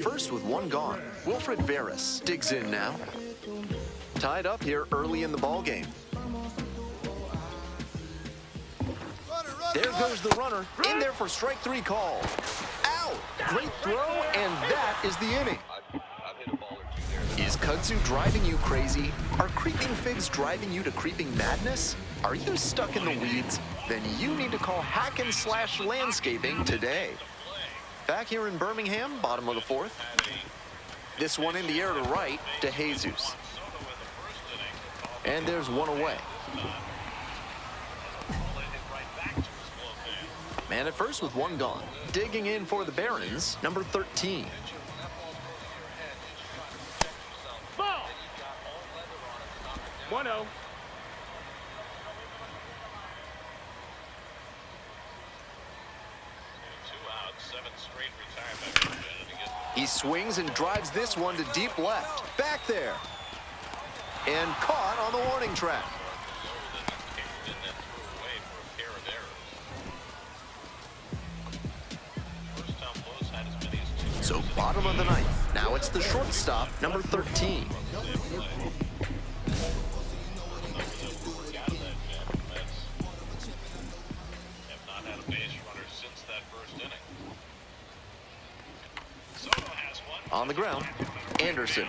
first with one gone. Wilfred Veras digs in now. Tied up here early in the ball game. There goes the runner, in there for strike three call. Out! Great throw, and that is the inning. Is kudzu driving you crazy? Are creeping figs driving you to creeping madness? Are you stuck in the weeds? Then you need to call Hack and Slash Landscaping today. Back here in Birmingham, bottom of the fourth. This one in the air to right to Jesus. And there's one away. Man at first with one gone. Digging in for the Barons, number 13. Ball. 1-0. He swings and drives this one to deep left. Back there. And caught on the warning track. So bottom of the ninth. Now it's the shortstop, number 13. On the ground, Anderson.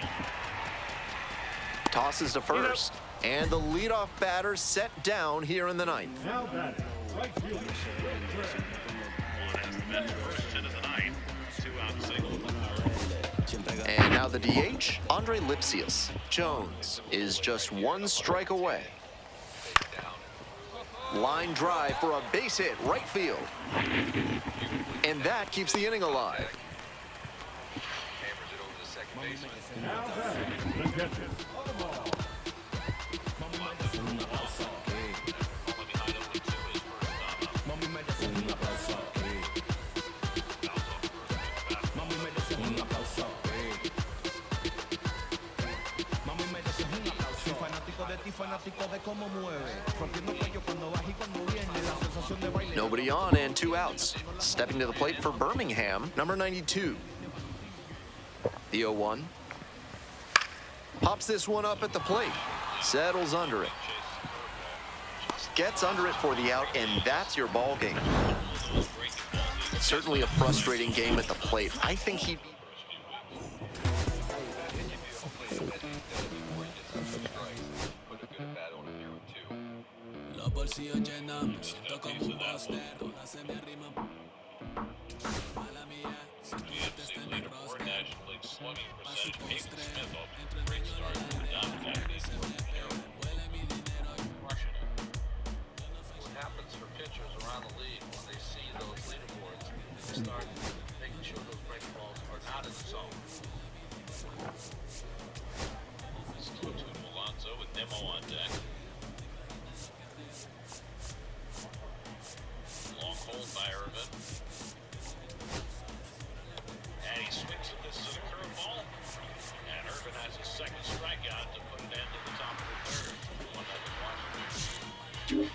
Tosses to first. And the leadoff batter set down here in the ninth. Now batting, right fielder. And now the DH, Andre Lipsius. Jones is just one strike away. Line drive for a base hit, right field. And that keeps the inning alive. Now batting, the catcher. Nobody on and two outs. Stepping to the plate for Birmingham, number 92. The 0-1. Pops this one up at the plate. Settles under it. Gets under it for the out, and that's your ball game. Certainly a frustrating game at the plate. I think he... Los bolsillos llenos, me siento como un buster. Todas se me arriman. Mala mía, si tú no te estás en mi roster. Paso y postre, entro en dueño de la área. Y se me pega, huele mi dinero. What happens for pitchers around the league when they see those leaderboards, they start making sure those breaking balls are not in the zone. This is 2-2 to Alonso with Nemo on deck. Long hold by Irvin. And he swings at this to the curveball. And Irvin has his second strikeout to put an end to the top of the third. 1-0 Washington.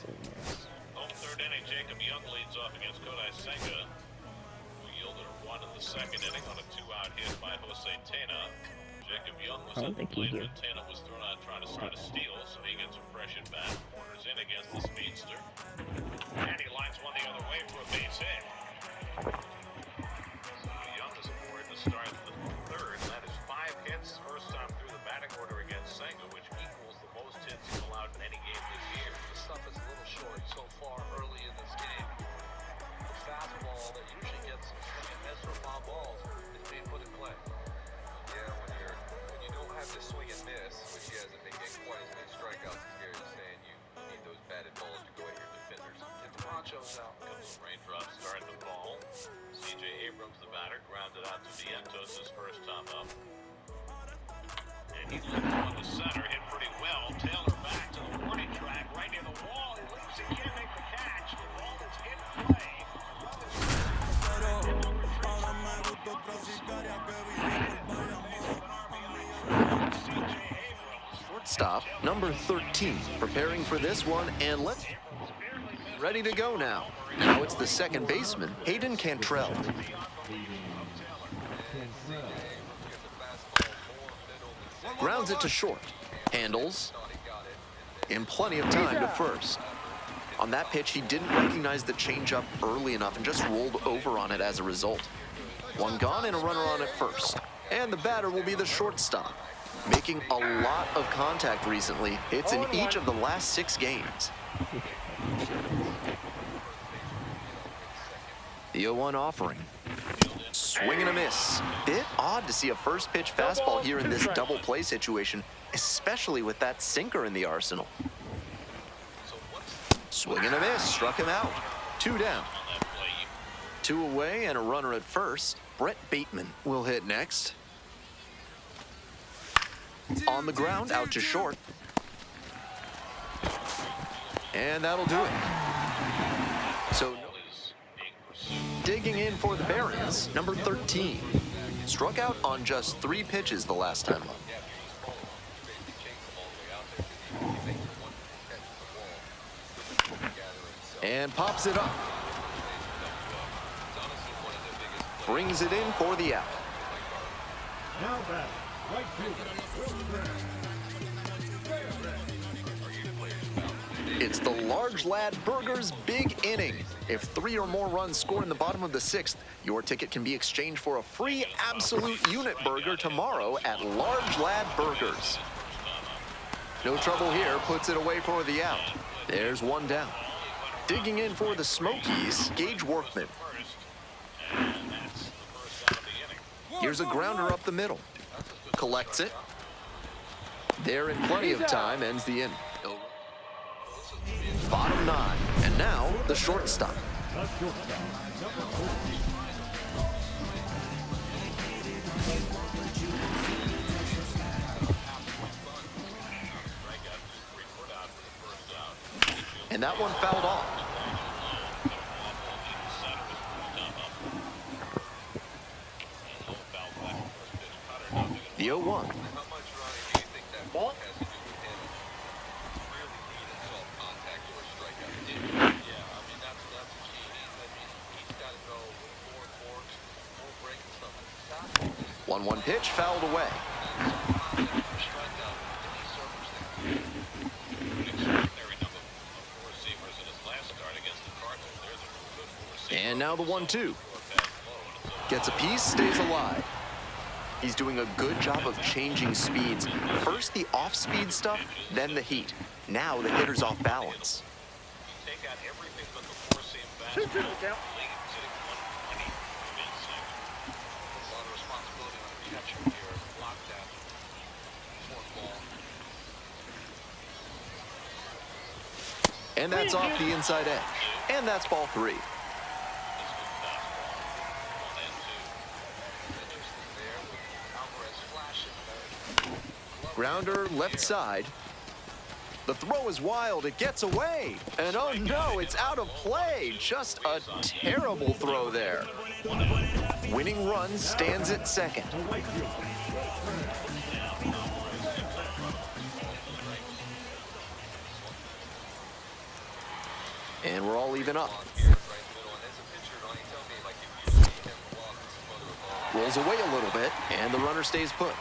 Home third inning, Jacob Young leads off against Kodai Senga, who yielded a run in the second inning on a 2-out hit by Jose Tena. Jacob Young was at the plate when Tena was thrown out trying to start a steal, so he gets a fresh at bat. Corners in against the speedster. And he lines one the other way for a base hit. So Young is aboard to start the third. That is 5 hits, first time through the batting order against Senga, which equals the most hits he's allowed in any game this year. This stuff is a little short so far early in this game. The fastball that usually gets swing and miss or foul balls is being put in play. Yeah, when you don't have to swing and miss, which he hasn't been getting quite as many strikeouts as Gary's saying, you need those batted balls to go at your defenders. Get the ponchos out. Couple of raindrops starting the ball. C.J. Abrams, the batter, grounded out to Vientos his first time up. And he lifted one to center, hit pretty well. Taylor back to the warning track, right near the wall. He leaps, he can't make the catch. The ball is in play. Shortstop, number 13, preparing for this one, and let's ready to go now. Now it's the second baseman, Hayden Cantrell. Grounds it to short, handles, and plenty of time to first. On that pitch, he didn't recognize the changeup early enough and just rolled over on it as a result. One gone and a runner on at first. And the batter will be the shortstop, making a lot of contact recently. Hits in each of the last 6 games. The 0-1 offering. Swing and a miss. Bit odd to see a first pitch fastball here in this double play situation, especially with that sinker in the arsenal. Swing and a miss, struck him out. 2 down. 2 away and a runner at first. Brett Bateman will hit next. On the ground, out to short. And that'll do it. So digging in for the Barons, number 13. Struck out on just 3 pitches the last time up. And pops it up. Brings it in for the out. Now back, right fielder. It's the large lad burger's big inning. If 3 or more runs score in the bottom of the 6th, your ticket can be exchanged for a free absolute unit burger tomorrow at Large Lad Burgers. No trouble here, puts it away for the out. There's 1 down. Digging in for the Smokies, Gage Workman. Here's a grounder up the middle. Collects it. There in plenty of time, ends the inning. Bottom 9, and now the shortstop. The shortstop, number 14. And that one fouled off. The 0-1. How much running do you think that ball has to do with him really needing soft contact or a strikeout? Yeah, I mean, that's key. He's got to go with more forks, more breaking stuff. 1-1 pitch, fouled away. Strikeout in these circumstances. Extraordinary number of receivers in his last start against the Cardinals. There's a good receiver. And now the 1-2. Gets a piece, stays alive. He's doing a good job of changing speeds. First the off-speed stuff, then the heat. Now the hitter's off balance. Take out everything but the four-seam fastball. Lead sitting 120 mid-second. A lot of responsibility on the catcher here. Block that fourth ball. And that's off the inside edge. And that's ball 3. Grounder left side. The throw is wild. It gets away. And oh no, it's out of play. Just a terrible throw there. Winning run stands at second. The right fielder. And we're all even up. Rolls away a little bit, and the runner stays put.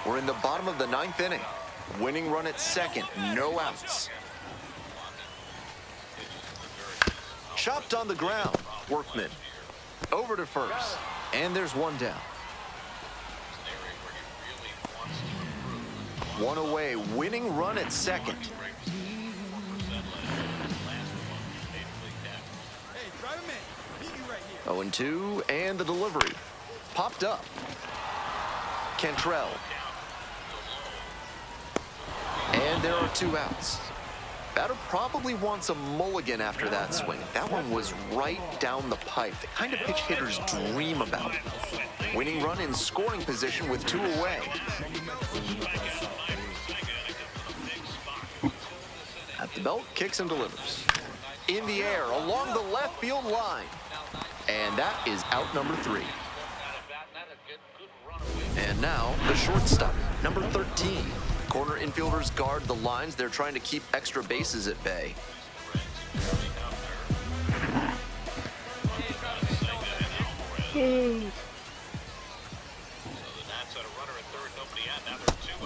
We're in the bottom of the 9th inning. Winning run at second, no outs. Chopped on the ground, Workman. Over to first, and there's one down. One away, winning run at second. 0-2, and the delivery. Popped up. Cantrell. And there are 2 outs. Batter probably wants a mulligan after that swing. That one was right down the pipe. The kind of pitch hitters dream about. Winning run in scoring position with 2 away. At the belt, kicks and delivers. In the air, along the left field line. And that is out number 3. And now, the shortstop, number 13. Corner infielders guard the lines. They're trying to keep extra bases at bay.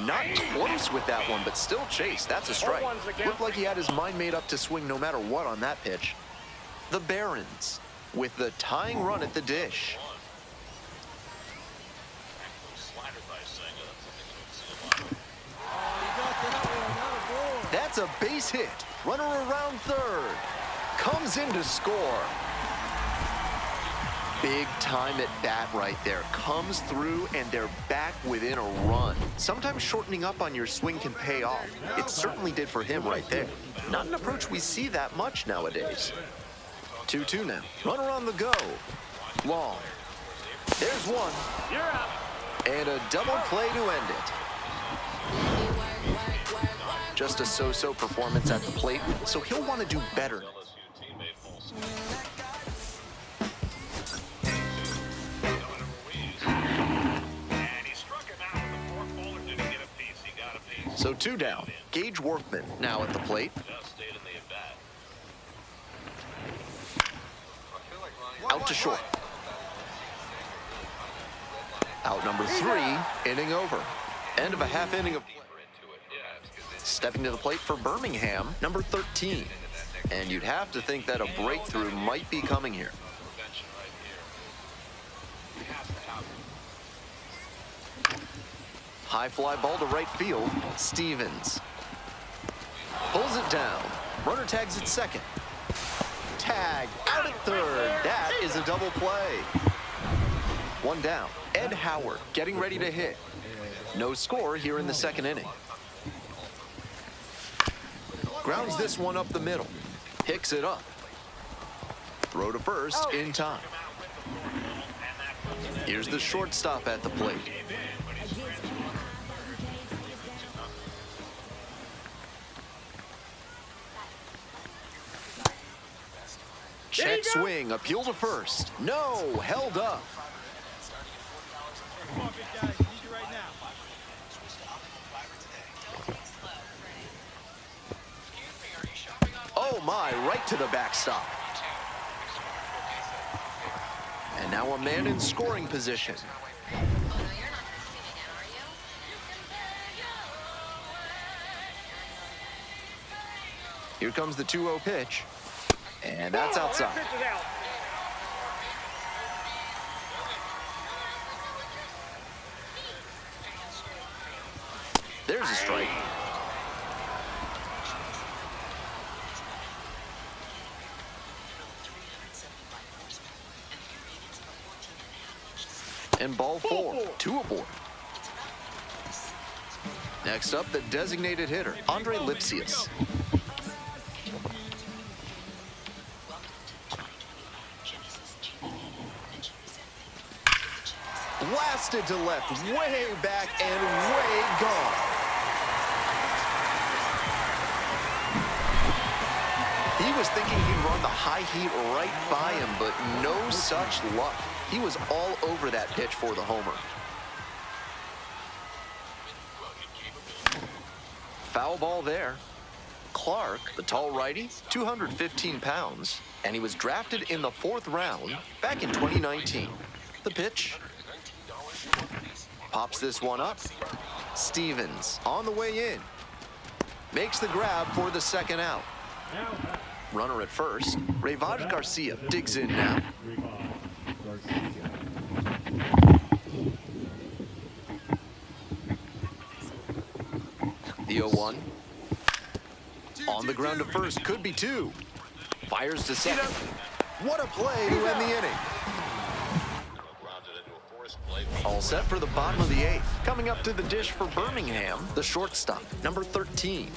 Not close with that one, but still chased. That's a strike. Looked like he had his mind made up to swing no matter what on that pitch. The Barons with the tying run at the dish. That's a base hit. Runner around third. Comes in to score. Big time at bat right there. Comes through, and they're back within a run. Sometimes shortening up on your swing can pay off. It certainly did for him right there. Not an approach we see that much nowadays. 2-2 now. Runner on the go. Long. There's one. And a double play to end it. Just a so-so performance at the plate, so he'll want to do better. So 2 down. Gage Workman now at the plate. Out to short. Out number 3, inning over. End of a half inning of play. Stepping to the plate for Birmingham, number 13. And you'd have to think that a breakthrough might be coming here. High fly ball to right field. Stevens pulls it down. Runner tags at second. Tag out at third. That is a double play. 1 down. Ed Howard getting ready to hit. No score here in the 2nd inning. Grounds this one up the middle. Picks it up. Throw to first in time. Here's the shortstop at the plate. Check swing, appeal to first. No, held up. Oh my, right to the backstop. And now a man in scoring position. Here comes the 2-0 pitch. And that's outside. There's a strike. And ball 4, 2 aboard. Next up, the designated hitter, Andre Lipsius. Blasted to left, way back and way gone. He was thinking he'd run the high heat right by him, but no such luck. He was all over that pitch for the homer. Foul ball there. Clark, the tall righty, 215 pounds, and he was drafted in the 4th round back in 2019. The pitch. Pops this one up. Stevens on the way in. Makes the grab for the second out. Runner at first. Rayvaj Garcia digs in now. The 0-1. On the ground to first, could be 2. Fires to second. What a play to end the inning. All set for the bottom of the 8th. Coming up to the dish for Birmingham, the shortstop, number 13.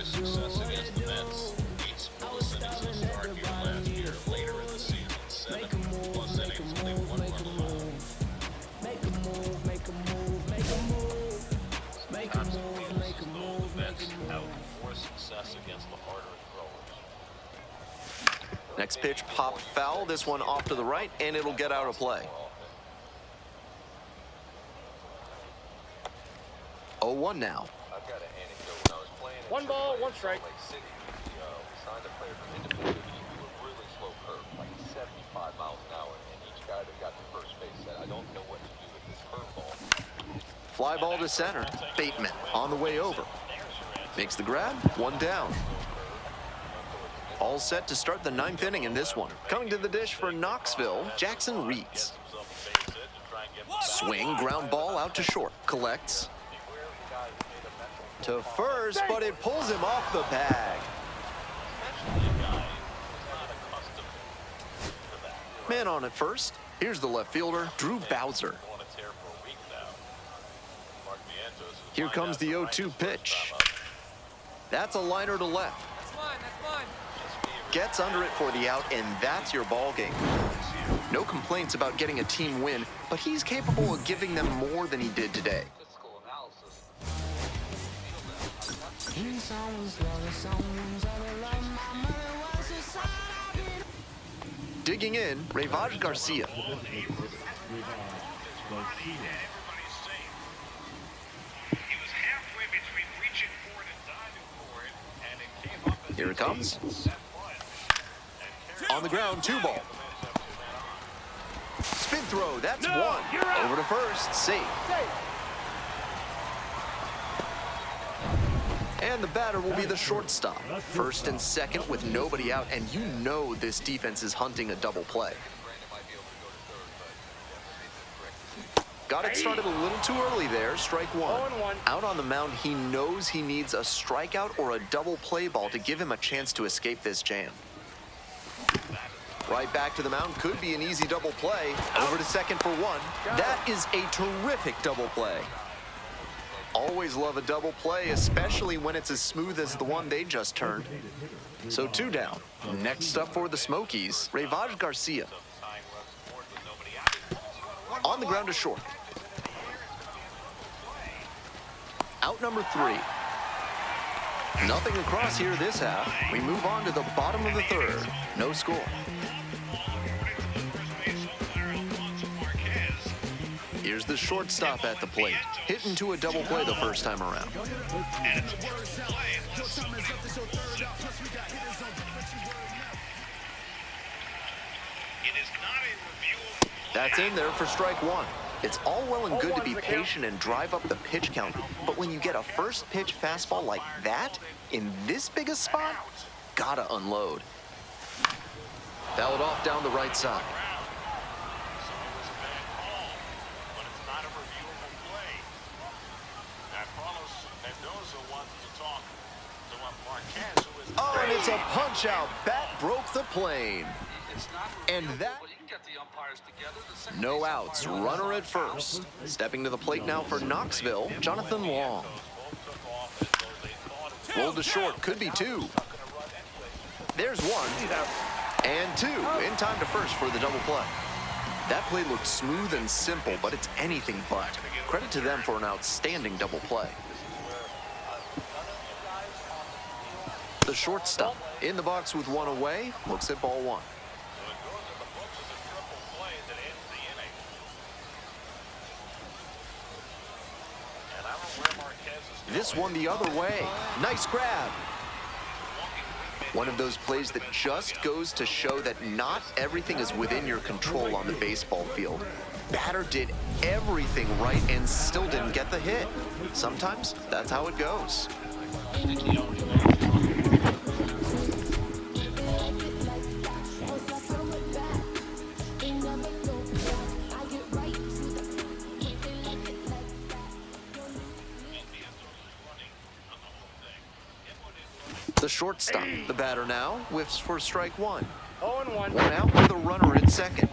Success against the Mets. 8 scoreless innings to start here last year. Later in the season, 7+ innings, only 1 run allowed. For success against the harder throwers. Next pitch popped foul. This one off to the right, and it'll get out of play. 0-1 now. I've got an anecdote. When I was playing in 1 ball, 1 strike. Lake City, we signed a player from Independent. He threw a really slow curve, like 75 miles an hour, and each guy that got to first base said, "I don't know what to do with this curveball." Fly ball to center. Bateman on the way over. Makes the grab. 1 down. All set to start the 9th inning in this one. Coming to the dish for Knoxville, Jackson Reeds. Swing, ground ball out to short. Collects. To first, but it pulls him off the bag. Man on at first. Here's the left fielder, Drew Bowser. Here comes the 0-2 pitch. That's a liner to left. That's mine. Gets under it for the out, and that's your ball game. No complaints about getting a team win, but he's capable of giving them more than he did today. Physical analysis. Digging in, Rayvaj Garcia. Here it comes. On the ground, 2 ball. Spin throw, that's 1. Over to first, safe. And the batter will be the shortstop. First and second with nobody out, and you know this defense is hunting a double play. Got it started a little too early there, strike 1. Out on the mound, he knows he needs a strikeout or a double play ball to give him a chance to escape this jam. Right back to the mound, could be an easy double play. Over to second for 1. That is a terrific double play. Always love a double play, especially when it's as smooth as the one they just turned. So 2 down. Next up for the Smokies, Rayvaj Garcia. On the ground to short. Out number 3. Nothing across here this half. We move on to the bottom of the 3rd. No score. Here's the shortstop at the plate. Hit into a double play the first time around. That's in there for strike 1. It's all well and good to be patient and drive up the pitch count, but when you get a first pitch fastball like that, in this big a spot, gotta unload. Fouled off down the right side. Oh, and it's a punch out. Bat broke the plane. And that... No outs, runner at first. Stepping to the plate now for Knoxville, Jonathan Long. Rolled to short, could be 2. There's 1, and 2, in time to first for the double play. That play looked smooth and simple, but it's anything but. Credit to them for an outstanding double play. The shortstop, in the box with 1 away, looks at ball 1. This one the other way. Nice grab. One of those plays that just goes to show that not everything is within your control on the baseball field. Batter did everything right and still didn't get the hit. Sometimes that's how it goes. The shortstop, the batter now, whiffs for strike one. 0-1. One out with a runner in second.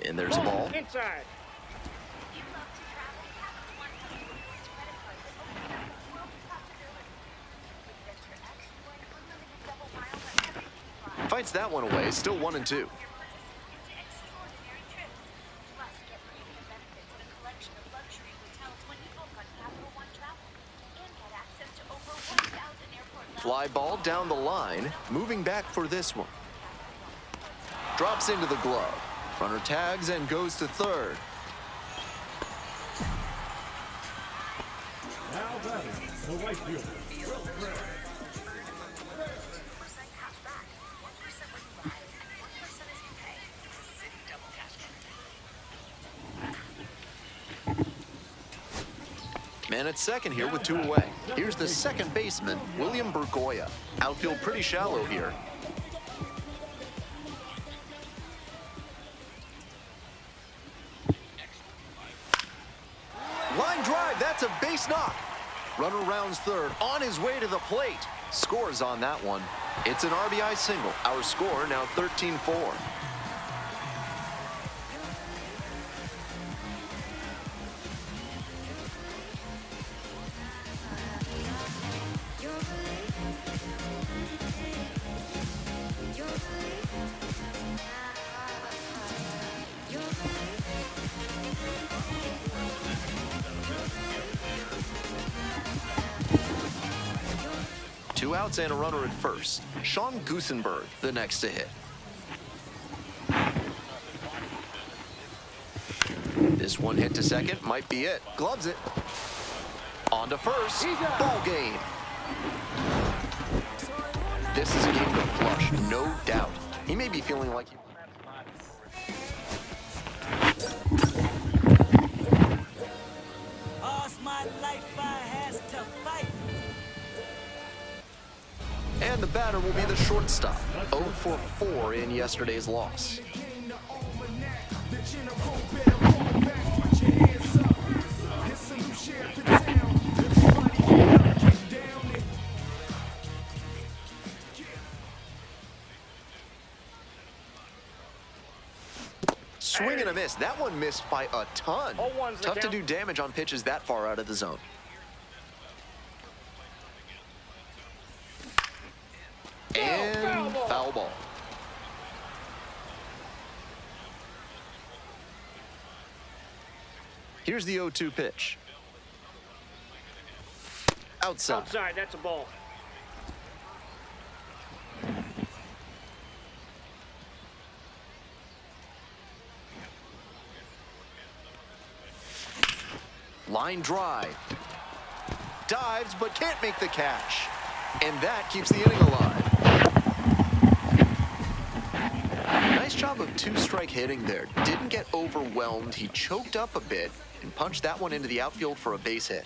And there's a ball. Inside. Fights that one away, still 1-2. Fly ball down the line, moving back for this one. Drops into the glove. Runner tags and goes to third. Now batting, the right fielder, Will Gray. Man at second here with two away. Here's the second baseman, William Bergoya. Outfield pretty shallow here. Line drive, that's a base knock. Runner rounds third, on his way to the plate. Scores on that one. It's an RBI single. Our score now 13-4. Two outs and a runner at first. Sean Gusenberg, the next to hit. This one hit to second might be it. Gloves it. On to first. Ball game. This is a game to flush, no doubt. He may be feeling like he... And the batter will be the shortstop. 0 for 4 in yesterday's loss. Swing and a miss. That one missed by a ton. Tough to do damage on pitches that far out of the zone. And foul ball. Here's the 0-2 pitch. Outside. Outside, that's a ball. Line drive. Dives, but can't make the catch. And that keeps the inning alive. Nice job of two-strike hitting there. Didn't get overwhelmed. He choked up a bit and punched that one into the outfield for a base hit.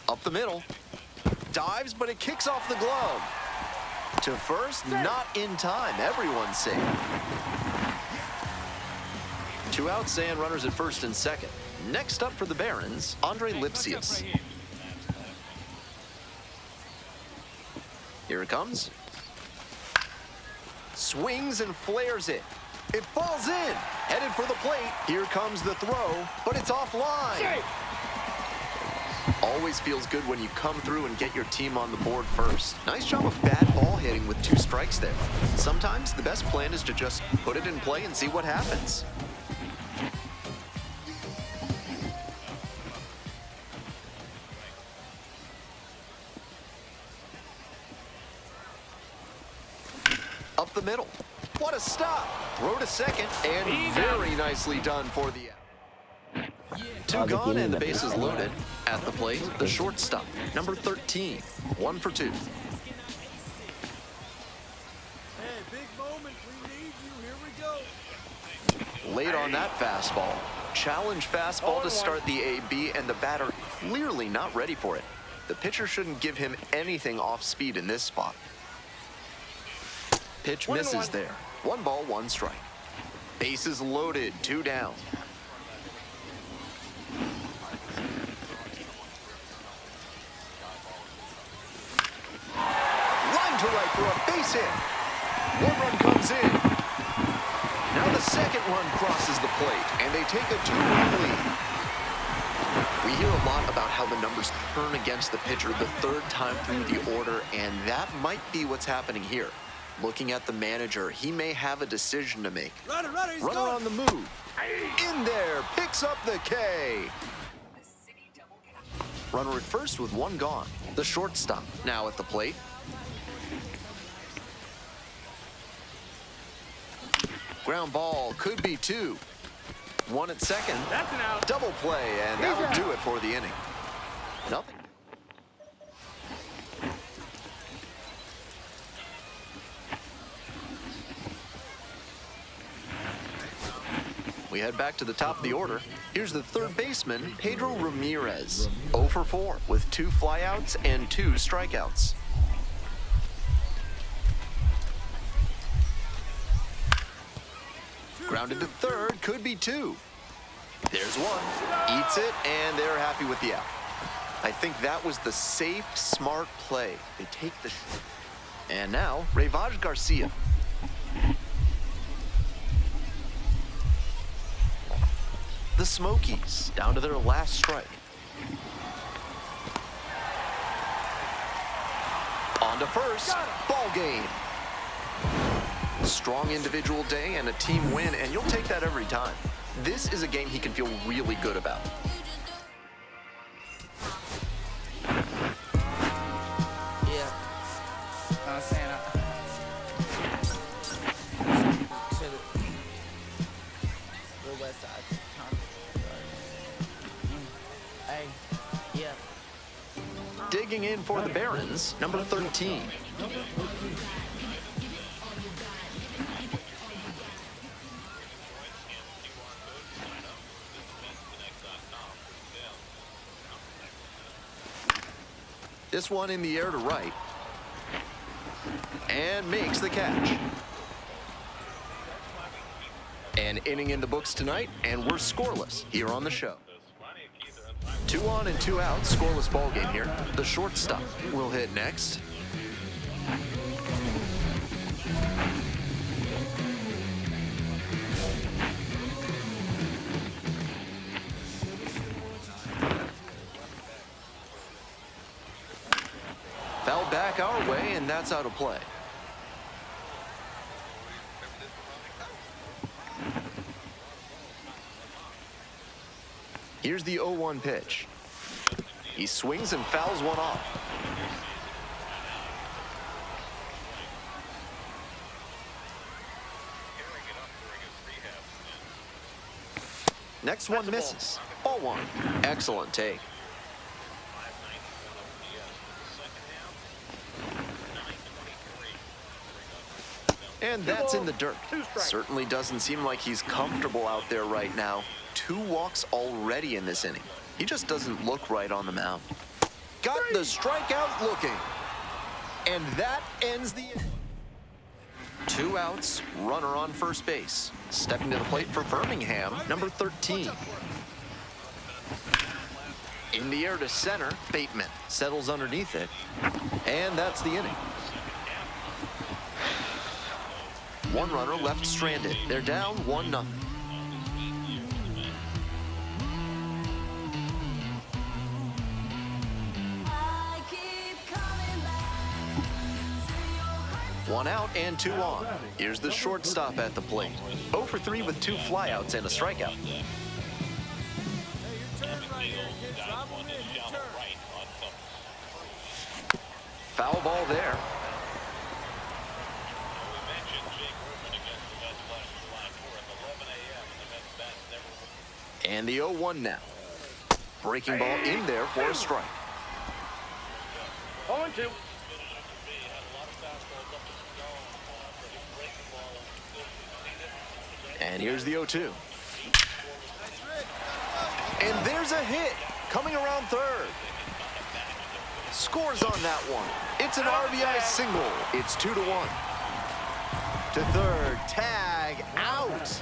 Up the middle. Dives, but it kicks off the glove. To first, not in time. Everyone's safe. Two outs and runners at first and second. Next up for the Barons, Andre Lipsius. Here it comes. Swings and flares it. It falls in. Headed for the plate. Here comes the throw, but it's offline. Always feels good when you come through and get your team on the board first. Nice job of bad ball hitting with two strikes there. Sometimes the best plan is to just put it in play and see what happens. Up the middle. What a stop. Throw to second, and very nicely done for the out. Two gone and the bases loaded. At the plate, the shortstop, number 13, 1 for 2. Hey, big moment. We need you. Here we go. Late on that fastball. Challenge fastball to start the AB, and the batter clearly not ready for it. The pitcher shouldn't give him anything off speed in this spot. Pitch misses there. 1 ball, 1 strike. Bases loaded, 2 down. Line to right for a base hit. 1 run comes in. Now the second run crosses the plate, and they take a 2-run lead. We hear a lot about how the numbers turn against the pitcher the 3rd time through the order, and that might be what's happening here. Looking at the manager, he may have a decision to make. Runner, he's Runner gone. on the move. In there, picks up the K. Runner at first with 1 gone. The shortstop now at the plate. Ground ball, could be 2. 1 at second. That's an out. Double play, and that'll do it for the inning. Nothing. We head back to the top of the order. Here's the 3rd baseman, Pedro Ramirez. 0 for 4 with 2 flyouts and 2 strikeouts. Grounded to 3rd, could be 2. There's 1. Eats it, and they're happy with the out. I think that was the safe, smart play. They take the... And now, Rayvaj Garcia. The Smokies, down to their last strike. On to first, ball game. Strong individual day and a team win, and you'll take that every time. This is a game he can feel really good about. Yeah. I'm saying to the west side. Hey, yeah. Digging in for the Barons, number 13. This one in the air to right. And makes the catch. An inning in the books tonight, and we're scoreless here on the show. 2 on and 2 out, scoreless ball game here. The shortstop will hit next. Foul back our way, and that's out of play. Here's the 0-1 pitch. He swings and fouls one off. Next one misses. Ball 1. Excellent take. And that's in the dirt. Certainly doesn't seem like he's comfortable out there right now. 2 walks already in this inning. He just doesn't look right on the mound. Got the strikeout looking. And that ends the inning. 2 outs, runner on first base. Stepping to the plate for Birmingham, number 13. In the air to center, Bateman settles underneath it. And that's the inning. 1 runner left stranded. They're down 1-0. One out and 2 on. Here's the shortstop at the plate. 0 for 3 with 2 flyouts and a strikeout. Foul ball there. And the 0-1 now. Breaking ball in there for a strike. 0-2. And here's the 0-2. And there's a hit coming around third. Scores on that one. It's an RBI single. It's 2-1. To third, tag, out.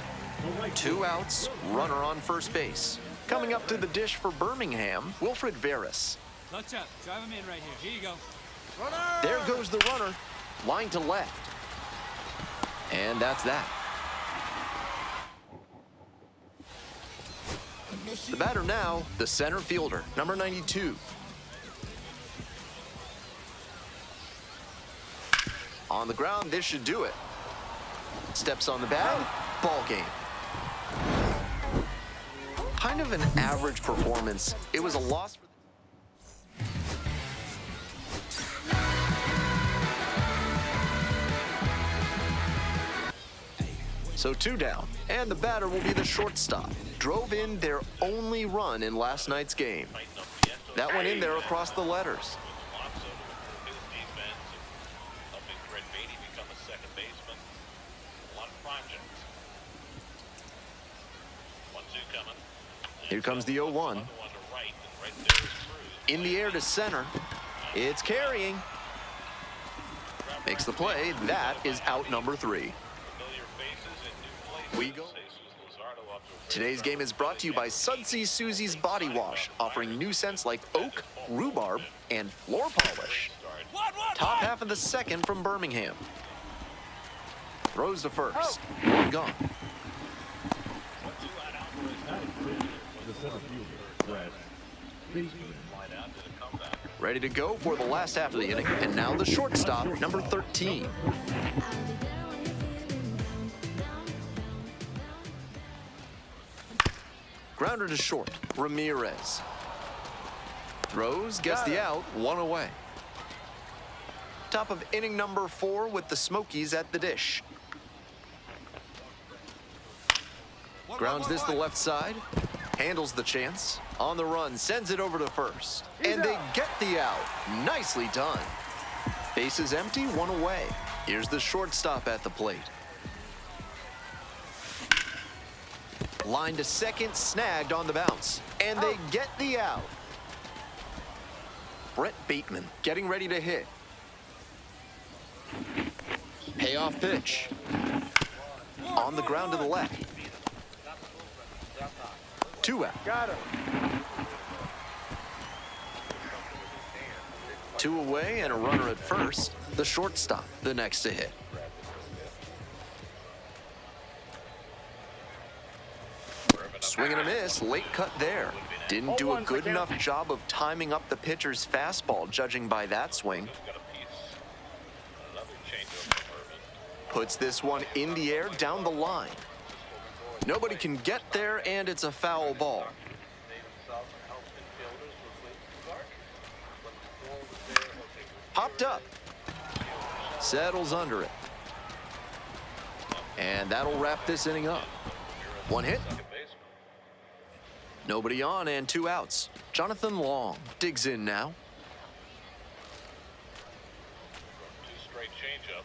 2 outs, runner on first base. Coming up to the dish for Birmingham, Wilfred Veras. Clutch up, drive him in right here. Here you go. Runner! There goes the runner, line to left. And that's that. The batter now, the center fielder, number 92. On the ground, this should do it. Steps on the bag, ball game. Kind of an average performance. It was a loss for So 2 down, and the batter will be the shortstop. Drove in their only run in last night's game. That went in there across the letters. Here comes the 0-1. In the air to center. It's carrying. Makes the play. That is out number 3. We go. Today's game is brought to you by Sudsy Susie's Body Wash, offering new scents like oak, rhubarb, and floor polish. Top half of the second from Birmingham. Throws to first. One gone. The center fielder, Brad. Ready to go for the last half of the inning, and now the shortstop, number 13. Grounder to short, Ramirez. Throws, gets the out, 1 away. Top of inning number 4 with the Smokies at the dish. Grounds this to the left side, handles the chance, on the run, sends it over to first. And they get the out. Nicely done. Bases empty, 1 away. Here's the shortstop at the plate. Line to second, snagged on the bounce. And they get the out. Brett Bateman getting ready to hit. Payoff pitch. On the ground to the left. 2 out. Got him. 2 away and a runner at first. The shortstop, the next to hit. Swing and a miss, late cut there. Didn't do a good enough job of timing up the pitcher's fastball, judging by that swing. Puts this one in the air, down the line. Nobody can get there, and it's a foul ball. Popped up. Settles under it. And that'll wrap this inning up. 1 hit. Nobody on and 2 outs. Jonathan Long digs in now. 2 straight changeups.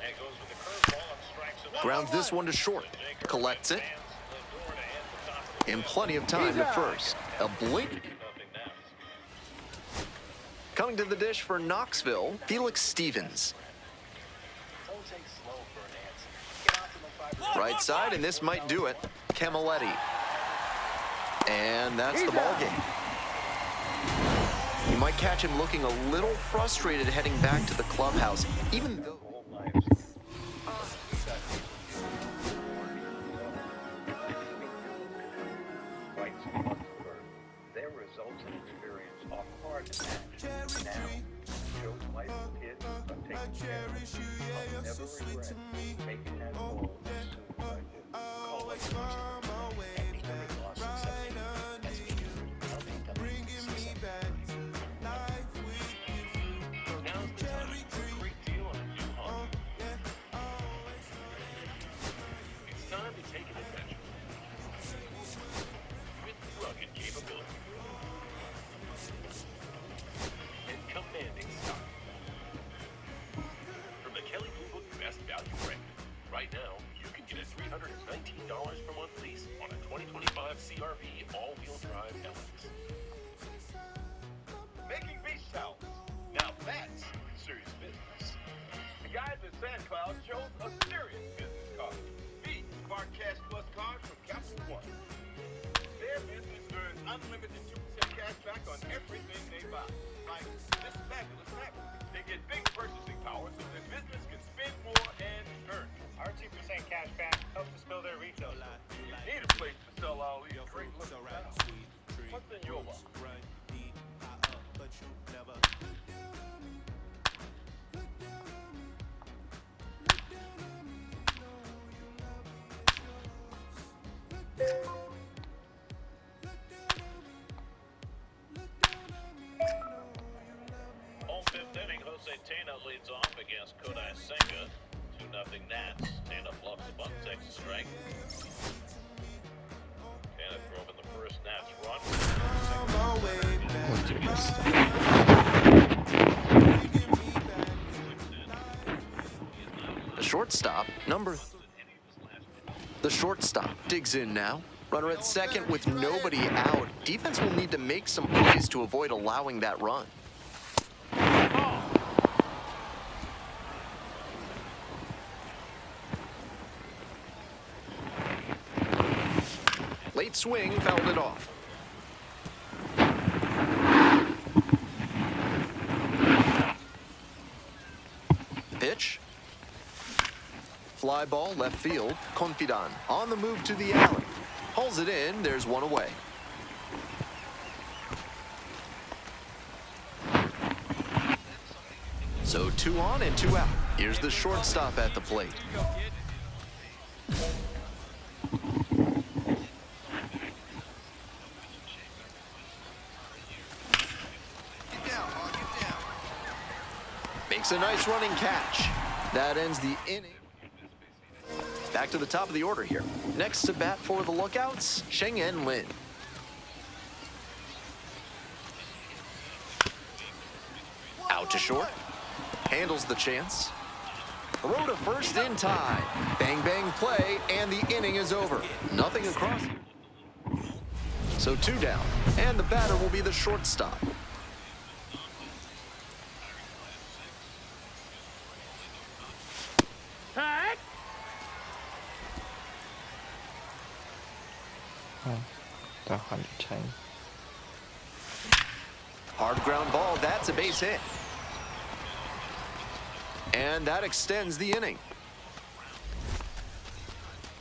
And goes with the curveball and strikes him out. Grounds this one to short. Collects it. In plenty of time to first. A blink. Coming to the dish for Knoxville, Felix Stevens. Right side, and this might do it. Camilletti. And that's the ball game. You might catch him looking a little frustrated heading back to the clubhouse, even though... Their results and experience are hard to match. Now, shows life kids are taking care of it. I'll never regret making that goal as soon as I did. Call it and becoming lost accepting as a bring me back to life with you. Now's the time. Great deal on a new home. It's time to take an adventure. Right now, you can get a $319 per month lease on a 2025 CRV all-wheel drive LX. Making beach towels. Now that's serious business. The guys at SandCloud chose a serious business card. Beach Smart Cash Plus card from Capital One. Their business earns unlimited 2% cash back on everything they buy. Like this fabulous fabric. They get big purchasing power so their business can spend more and earn. Our 2% cash back helps us build their retail. You need a place to sell all these great looking towels. What's in your wallet? All fifth inning, Jose Tena leads off against Kodai Senga. 2-0 Nats. Tena bluffs a bunt, takes a strike. Tena drove in the first Nats run. The shortstop, The shortstop digs in now. Runner at second with nobody out. Defense will need to make some plays to avoid allowing that run. Late swing, fouled it off. Pitch. Fly ball, left field. Confidant on the move to the alley. Hauls it in, there's one away. So 2 on and 2 out. Here's the shortstop at the plate. Makes a nice running catch. That ends the inning. Back to the top of the order here. Next to bat for the Lookouts, Cheng-En Lin. Out to short. Handles the chance. Throw to first in time. Bang, bang play, and the inning is over. Nothing across. So 2 down, and the batter will be the shortstop. Hard ground ball, that's a base hit. And that extends the inning.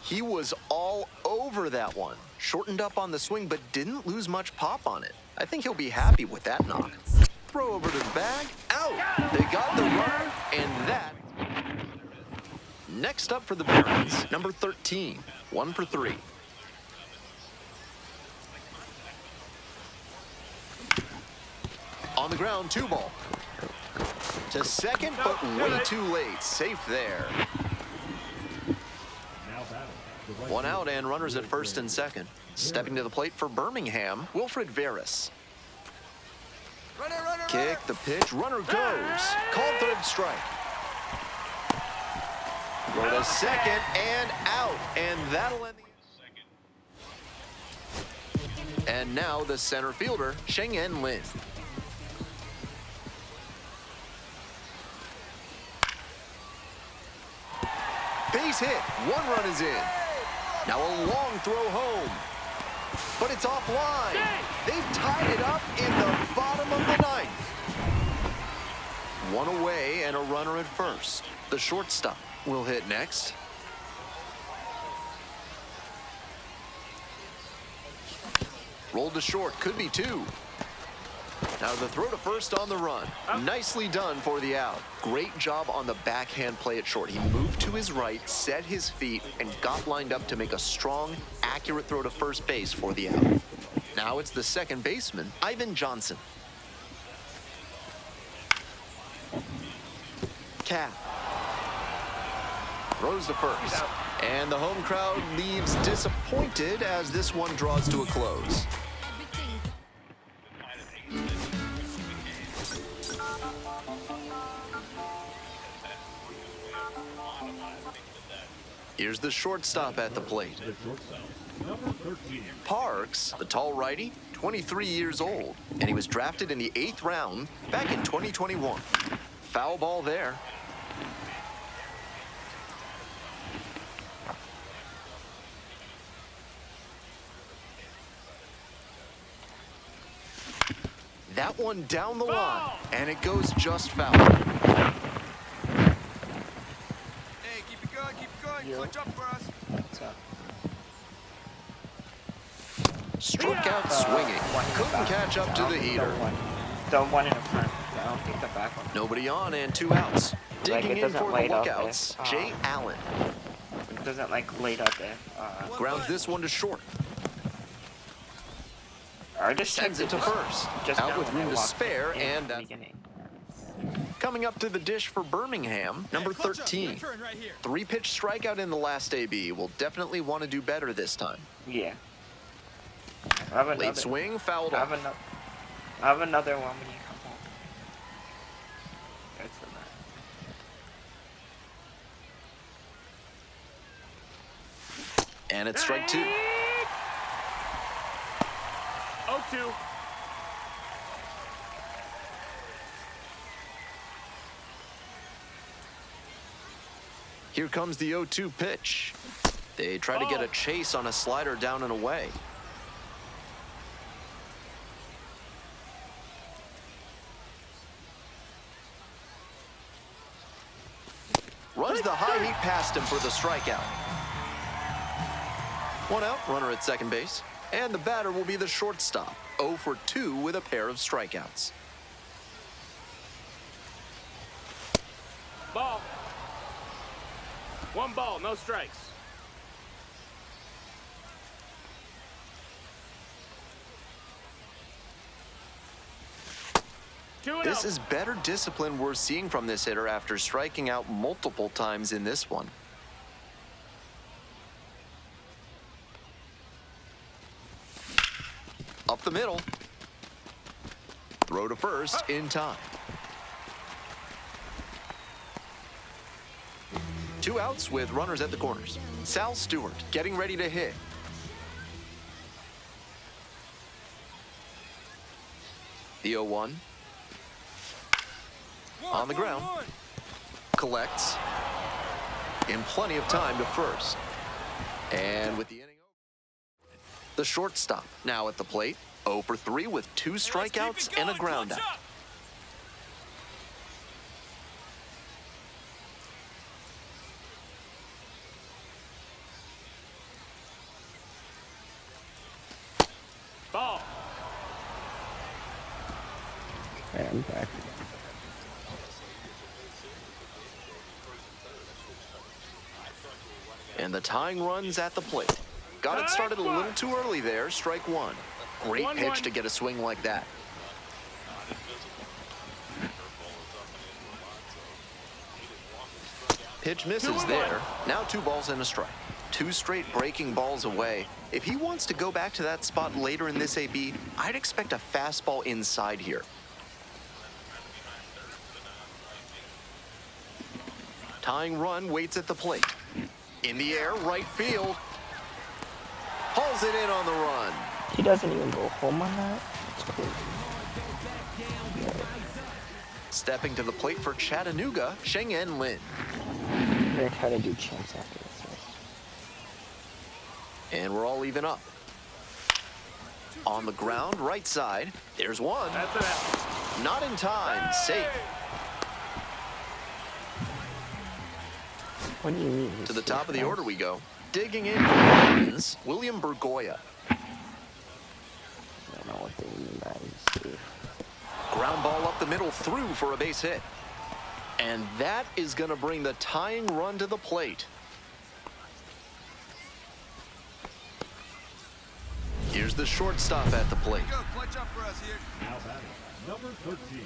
He was all over that one. Shortened up on the swing, but didn't lose much pop on it. I think he'll be happy with that knock. Throw over to the bag, out. They got the runner, and that. Next up for the Barons, number 13, 1 for 3. On the ground, 2 ball. To second, but way too late. Safe there. 1 out and runners at first and second. Stepping to the plate for Birmingham, Wilfred Veras. Kick, the pitch, runner goes. Called 3rd strike. Throw to second and out, and that'll end the. And now the center fielder, Cheng-En Lin. Base hit, 1 run is in. Now a long throw home, but it's offline. They've tied it up in the bottom of the 9th. 1 away and a runner at first. The shortstop will hit next. Rolled to short, could be 2. Now the throw to first on the run. Nicely done for the out. Great job on the backhand play at short. He moved to his right, set his feet, and got lined up to make a strong, accurate throw to first base for the out. Now it's the second baseman, Ivan Johnson. Cap. Throws to first. And the home crowd leaves disappointed as this one draws to a close. Here's the shortstop at the plate. The shortstop, number 13. Parks, the tall righty, 23 years old, and he was drafted in the 8th round back in 2021. Foul ball there. That one down the line, and it goes just foul. Hey, keep it going. Yo. Clutch up for us. What's up? Struck out swinging. Couldn't catch up to the heater. The one in the front. I don't think the back one. Nobody on and 2 outs. Digging in for the light up lookouts, there. Jay Allen. It doesn't like light up there. Grounds this one to short. I just Sends it to first. Just Out now with when I room to walked spare, in and the that. beginning. Coming up to the dish for Birmingham, number 13. 3-pitch strikeout in the last AB. Will definitely want to do better this time. Yeah. I have Late swing, fouled I have off. I have another one when you come home. That's the man. And it's strike 2. 0-2. Here comes the 0-2 pitch. They try to get a chase on a slider down and away. Runs the high heat past him for the strikeout. 1 out, runner at second base. And the batter will be the shortstop. 0 for 2 with a pair of strikeouts. Ball. 1 ball, no strikes. This is better discipline we're seeing from this hitter after striking out multiple times in this one. Up the middle. Throw to first in time. 2 outs with runners at the corners. Sal Stewart getting ready to hit. The 0-1. On the ground. Collects. In plenty of time to first. And with the inning over. The shortstop now at the plate. 0 for 3 with 2 strikeouts and a ground out. Ball. Hey, I'm back. And the tying run's at the plate. Got it started a little too early there. Strike 1. Great pitch to get a swing like that. Pitch misses there. Now 2 balls and a strike. 2 straight breaking balls away. If he wants to go back to that spot later in this AB, I'd expect a fastball inside here. Tying run waits at the plate. In the air, right field. Hauls it in on the run. He doesn't even go home on that? That's crazy. Stepping to the plate for Chattanooga, Cheng-En Lin. I'm gonna try to do champs after this. And we're all even up. On the ground, right side. There's one. Not in time. Safe. What do you mean? To the top of the order we go. Digging in for Martins, William Burgoya. I don't know what they mean by safe. Ground ball up the middle, through for a base hit. And that is going to bring the tying run to the plate. Here's the shortstop at the plate. Go, clutch up for us here. Now batting, number 13.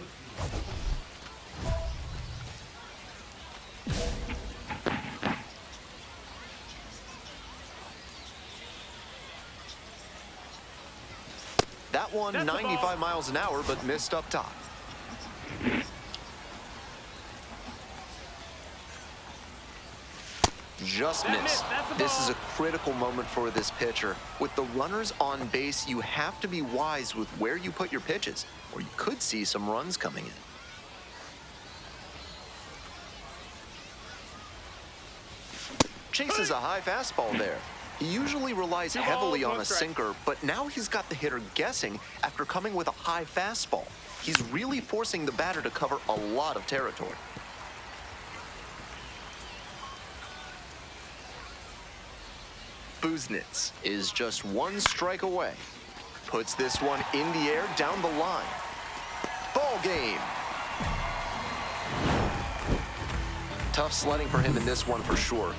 That one 95 miles an hour, but missed up top. Just missed. This is a critical moment for this pitcher. With the runners on base, you have to be wise with where you put your pitches, or you could see some runs coming in. Chases a high fastball there. He usually relies heavily on a sinker, but now he's got the hitter guessing after coming with a high fastball. He's really forcing the batter to cover a lot of territory. Buznitz is just one strike away. Puts this one in the air down the line. Ball game. Tough sledding for him in this one for sure.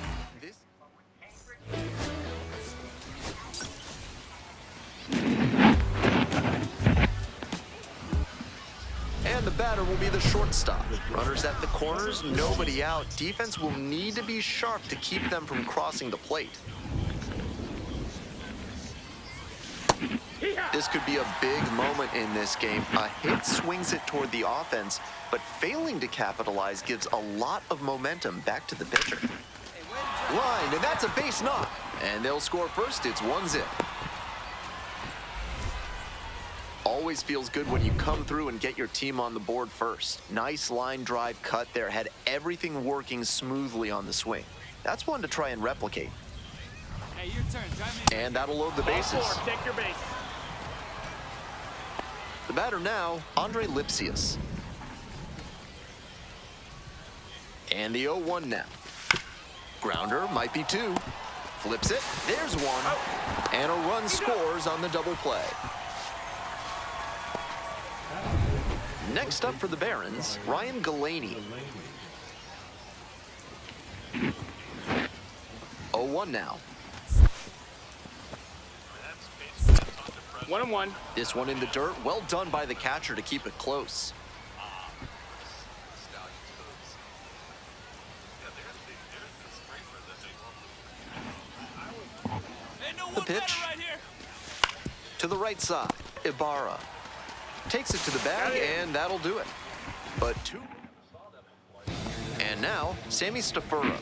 And the batter will be the shortstop. Runners at the corners, nobody out. Defense will need to be sharp to keep them from crossing the plate. This could be a big moment in this game. A hit swings it toward the offense, but failing to capitalize gives a lot of momentum back to the pitcher. Line, and that's a base knock. And they'll score first. It's 1-0. Always feels good when you come through and get your team on the board first. Nice line drive cut there. Had everything working smoothly on the swing. That's one to try and replicate. Hey, your turn. Drive me. And that'll load the bases. Take your base. The batter now, Andre Lipsius. And the 0-1 now. Grounder might be 2. Flips it. There's 1. And a run scores on the double play. Next up for the Barons, Ryan Galaney. 0-1 now. 1-1. This one in the dirt. Well done by the catcher to keep it close. The pitch. To the right side, Ibarra. Takes it to the bag, and that'll do it. But 2. And now, Sammy Stafura.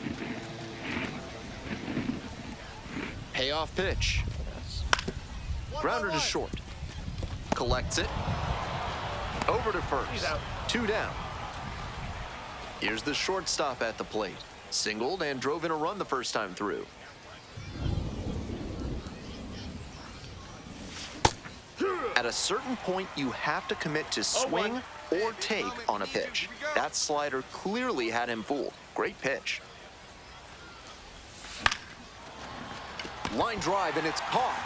Payoff pitch. Grounder to short. Collects it. Over to first. 2 down. Here's the shortstop at the plate. Singled and drove in a run the first time through. At a certain point, you have to commit to swing or take on a pitch. That slider clearly had him fooled. Great pitch. Line drive, and it's caught.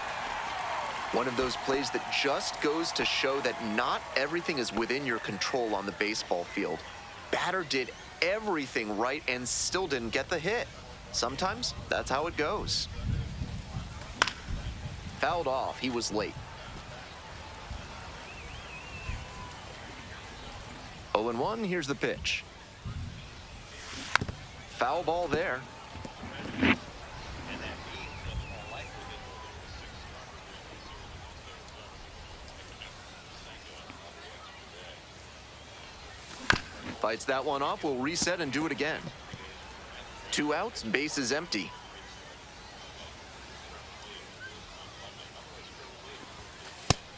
One of those plays that just goes to show that not everything is within your control on the baseball field. Batter did everything right and still didn't get the hit. Sometimes that's how it goes. Fouled off. He was late. 0-1, here's the pitch. Foul ball there. Fights that one off, will reset and do it again. 2 outs, base is empty.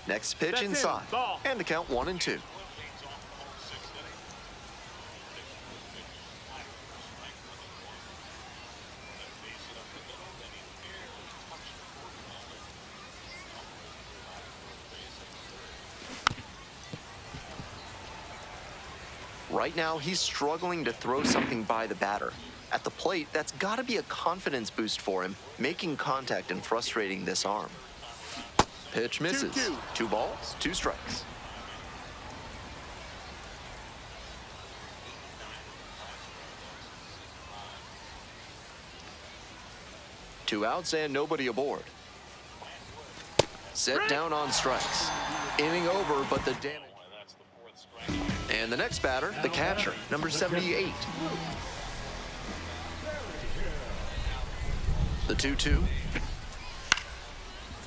Next pitch inside, and the count 1-2. Right now, he's struggling to throw something by the batter. At the plate, that's got to be a confidence boost for him, making contact and frustrating this arm. Pitch misses. 2 balls, 2 strikes. Two outs and nobody aboard. Set down on strikes. Inning over, but the damage. And the next batter, the catcher, number 78. The 2-2.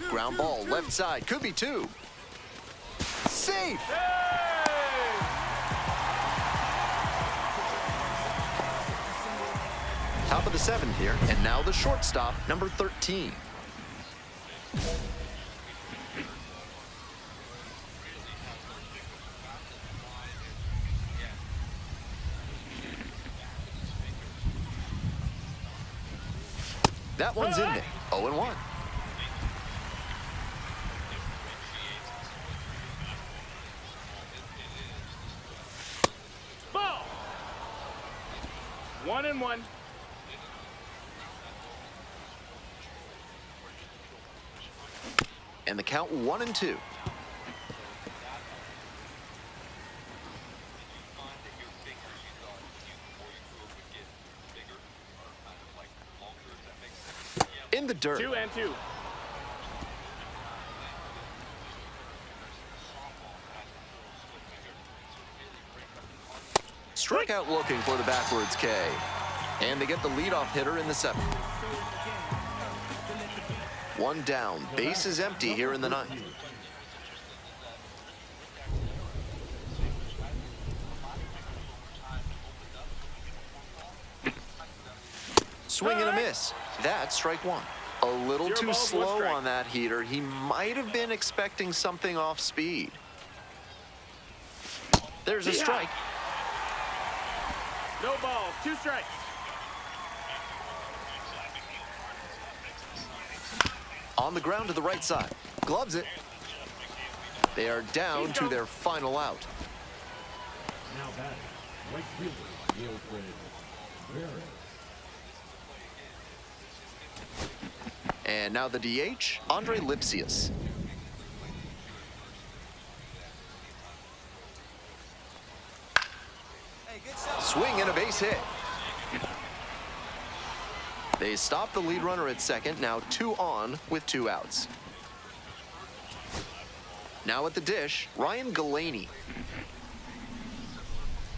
Ground ball, left side, could be 2. Safe! Top of the 7th here, and now the shortstop, number 13. That one's in there. 0-1. Ball. 1-1. And the count 1-2. In the dirt. 2-2. Strikeout looking for the backwards K. And they get the leadoff hitter in the 7th. One down. Base is empty here in the 9th. Swing and a miss. That's strike 1. A little too slow on that heater. He might have been expecting something off speed. There's a strike. No balls. 2 strikes. On the ground to the right side. Gloves it. They are down to their final out. Now batting, right fielder, Wilfred. And now the DH, Andre Lipsius. Swing and a base hit. They stop the lead runner at second, now 2 on with 2 outs. Now at the dish, Ryan Galaney.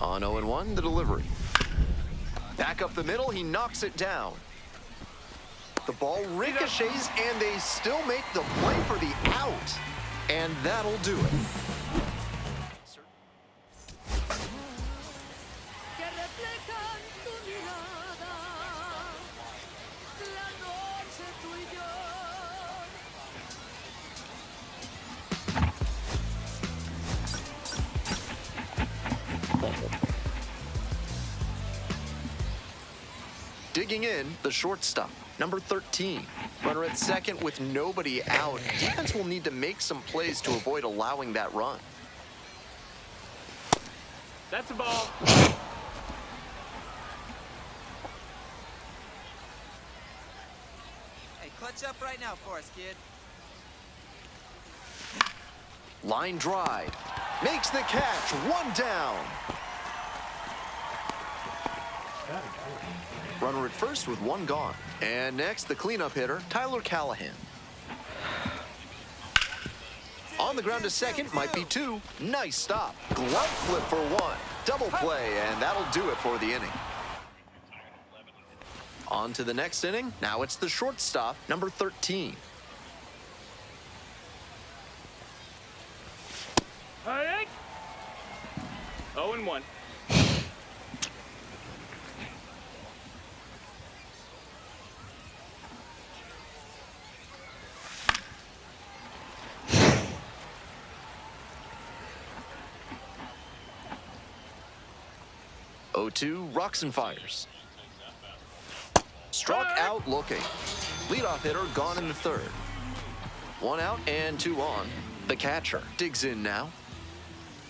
On 0-1, the delivery. Back up the middle, he knocks it down. The ball ricochets, and they still make the play for the out. And that'll do it. Digging in, the shortstop, number 13. Runner at second with nobody out. Defense will need to make some plays to avoid allowing that run. That's a ball. Hey, clutch up right now for us, kid. Line drive. Makes the catch. 1 down. Runner at first with 1 gone. And next, the cleanup hitter, Tyler Callahan. On the ground to second, might be 2. Nice stop. Glove flip for 1. Double play, and that'll do it for the inning. On to the next inning. Now it's the shortstop, number 13. All right. 0-1. Rocks and fires. Struck out looking. Leadoff hitter gone in the 3rd. 1 out and 2 on. The catcher digs in now.